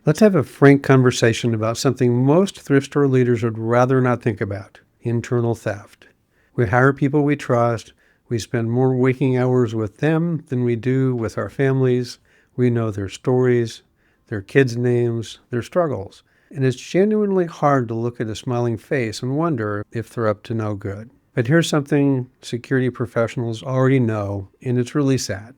Let's have a frank conversation about something most thrift store leaders would rather not think about: internal theft. We hire people we trust. We spend more waking hours with them than we do with our families. We know their stories, their kids' names, their struggles. And it's genuinely hard to look at a smiling face and wonder if they're up to no good. But here's something security professionals already know, and it's really sad.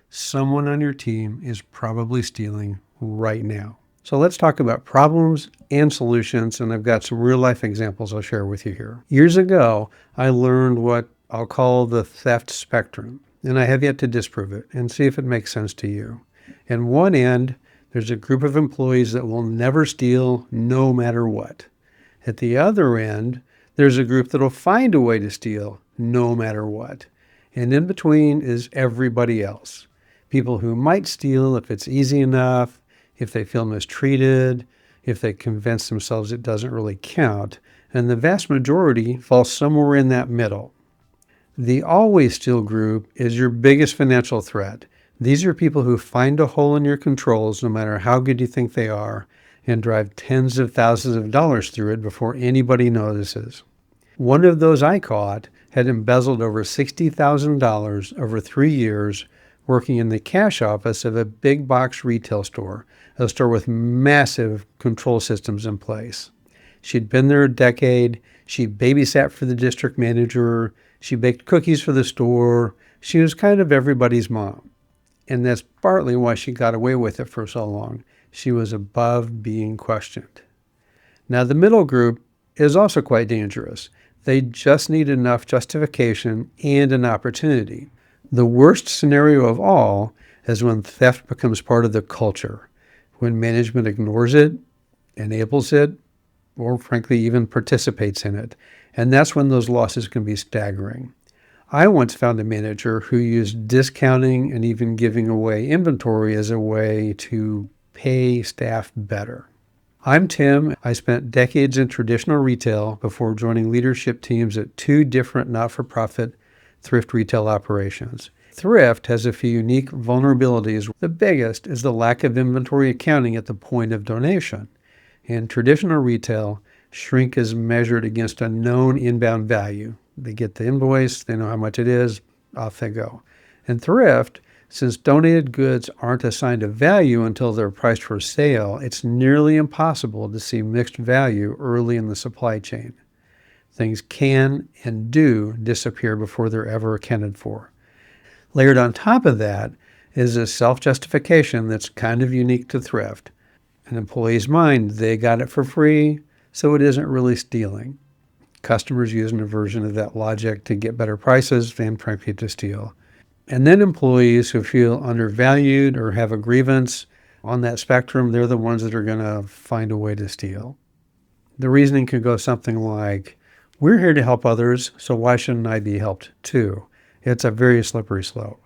Someone on your team is probably stealing right now. So let's talk about problems and solutions, and I've got some real-life examples I'll share with you here. Years ago, I learned what I'll call the theft spectrum, and I have yet to disprove it and see if it makes sense to you. At one end, there's a group of employees that will never steal no matter what. At the other end, there's a group that'll find a way to steal no matter what. And in between is everybody else. People who might steal if it's easy enough, if they feel mistreated, if they convince themselves it doesn't really count, and the vast majority falls somewhere in that middle. The always steal group is your biggest financial threat. These are people who find a hole in your controls, no matter how good you think they are, and drive tens of thousands of dollars through it before anybody notices. One of those I caught had embezzled over $60,000 over 3 years, working in the cash office of a big box retail store, a store with massive control systems in place. She'd been there a decade. She babysat for the district manager. She baked cookies for the store. She was kind of everybody's mom. And that's partly why she got away with it for so long. She was above being questioned. Now, the middle group is also quite dangerous. They just need enough justification and an opportunity. The worst scenario of all is when theft becomes part of the culture, when management ignores it, enables it, or frankly even participates in it. And that's when those losses can be staggering. I once found a manager who used discounting and even giving away inventory as a way to pay staff better. I'm Tim. I spent decades in traditional retail before joining leadership teams at 2 different not-for-profit thrift retail operations. Thrift has a few unique vulnerabilities. The biggest is the lack of inventory accounting at the point of donation. In traditional retail, shrink is measured against a known inbound value. They get the invoice, they know how much it is, off they go. In thrift, since donated goods aren't assigned a value until they're priced for sale, it's nearly impossible to see mixed value early in the supply chain. Things can and do disappear before they're ever accounted for. Layered on top of that is a self-justification that's kind of unique to thrift. An employee's mind, they got it for free, so it isn't really stealing. Customers using a version of that logic to get better prices and frankly to steal. And then employees who feel undervalued or have a grievance on that spectrum, they're the ones that are going to find a way to steal. The reasoning could go something like, we're here to help others, so why shouldn't I be helped too? It's a very slippery slope.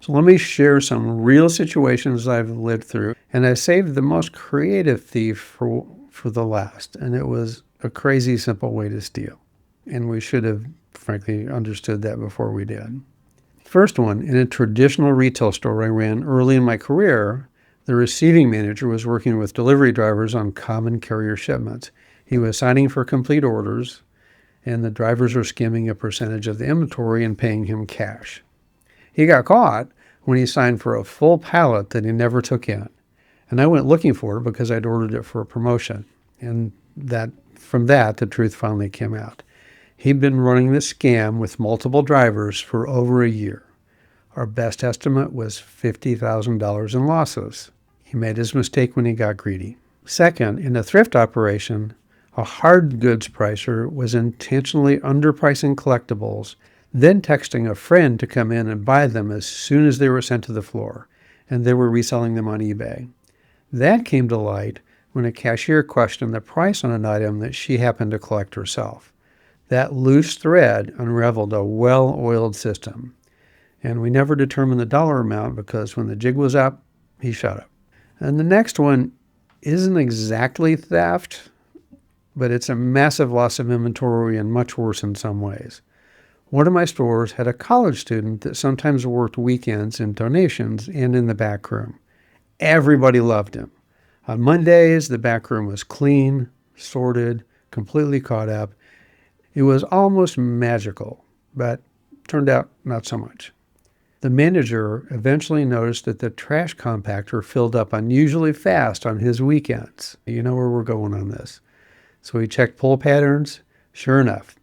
So let me share some real situations I've lived through, and I saved the most creative thief for the last, and it was a crazy simple way to steal. And we should have, frankly, understood that before we did. First one, in a traditional retail store I ran early in my career, the receiving manager was working with delivery drivers on common carrier shipments. He was signing for complete orders, and the drivers were skimming a percentage of the inventory and paying him cash. He got caught when he signed for a full pallet that he never took in. And I went looking for it because I'd ordered it for a promotion. And from that, the truth finally came out. He'd been running this scam with multiple drivers for over a year. Our best estimate was $50,000 in losses. He made his mistake when he got greedy. Second, in a thrift operation, a hard goods pricer was intentionally underpricing collectibles, then texting a friend to come in and buy them as soon as they were sent to the floor, and they were reselling them on eBay. That came to light when a cashier questioned the price on an item that she happened to collect herself. That loose thread unraveled a well-oiled system, and we never determined the dollar amount because when the jig was up, he shut up. And the next one isn't exactly theft, but it's a massive loss of inventory and much worse in some ways. One of my stores had a college student that sometimes worked weekends in donations and in the back room. Everybody loved him. On Mondays, the back room was clean, sorted, completely caught up. It was almost magical, but turned out not so much. The manager eventually noticed that the trash compactor filled up unusually fast on his weekends. You know where we're going on this. So we checked pull patterns. Sure enough,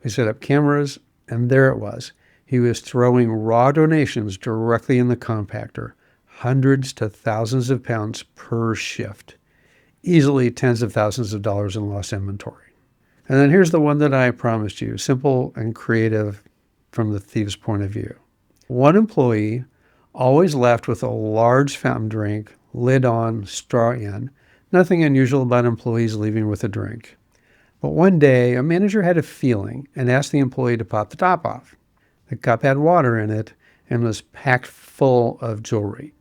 we set up cameras, and there it was. He was throwing raw donations directly in the compactor, hundreds to thousands of pounds per shift, easily tens of thousands of dollars in lost inventory. And then here's the one that I promised you, simple and creative from the thief's point of view. One employee always left with a large fountain drink, lid on, straw in. Nothing unusual about employees leaving with a drink. But one day, a manager had a feeling and asked the employee to pop the top off. The cup had water in it and was packed full of jewelry.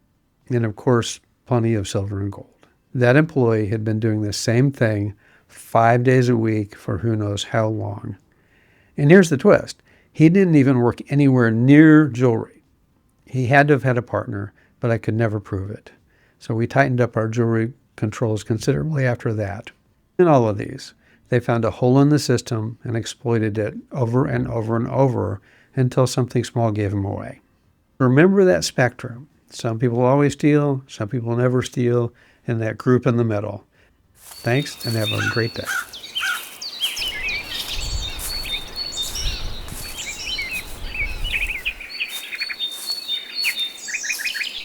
And of course, plenty of silver and gold. That employee had been doing the same thing 5 days a week for who knows how long. And here's the twist. He didn't even work anywhere near jewelry. He had to have had a partner, but I could never prove it. So we tightened up our jewelry controls considerably after that. In all of these, they found a hole in the system and exploited it over and over and over until something small gave them away. Remember that spectrum. Some people always steal, some people never steal, and that group in the middle. Thanks, and have a great day.